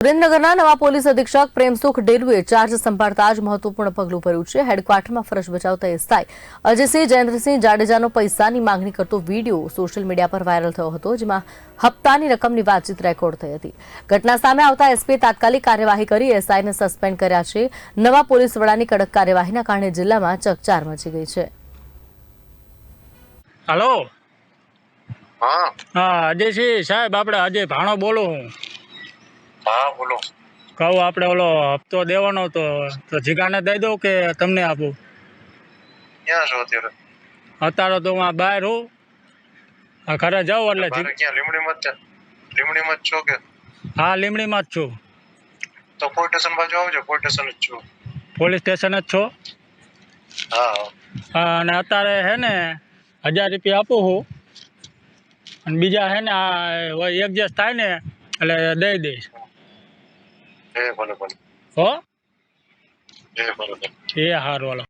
સુરેન્દ્રનગરના નવા પોલીસ અધિક્ષક પ્રેમસુખ ડેરુએ ચાર્જ સંભાળતા જ મહત્વપૂર્ણ પગલું ભર્યું છે। હેડક્વાર્ટરમાં ફરજ બજાવતા એસઆઈ અજયસિંહ જયેન્દ્રસિંહ જાડેજાનો પૈસાની માંગણી કરતો વિડીયો સોશિયલ મીડિયા પર વાયરલ થયો હતો, જેમાં હપ્તાની રકમની વાતચીત રેકોર્ડ થઈ હતી। ઘટના સામે આવતા એસપીએ તાત્કાલિક કાર્યવાહી કરી એસઆઈને સસ્પેન્ડ કર્યા છે। નવા પોલીસ વડાની કડક કાર્યવાહીના કારણે જિલ્લામાં ચકચાર મચી ગઈ છે। हेलो हाँ हाँ अजय सिंह साहेब આપણે અજય ભાણો બોલું હું हाँ बोलो। કહું આપણે ઓલો હપ્તો દેવાનો તો જીગાને દઈ દઉં કે તમને આપું? ક્યાં છો અત્યારે? અત્યારે તો હું આ બહાર હું ઘરે જાઉં એટલે બારે ક્યાં લીમડીમાં જ લીમડીમાં જ છો કે? હા લીમડીમાં જ છું। તો પોલીસ સ્ટેશન બાજુ આવજો, પોલીસ સ્ટેશન જ છું। પોલીસ સ્ટેશન જ છો? હા હા અને અત્યારે હે ને 1000 રૂપિયા આપું હું અને બીજા હે ને આ એડજસ્ટ થાય ને એટલે દઈ દઈશ ભલે ભલે હો। ભલે ભલે। એ સારું હાલો।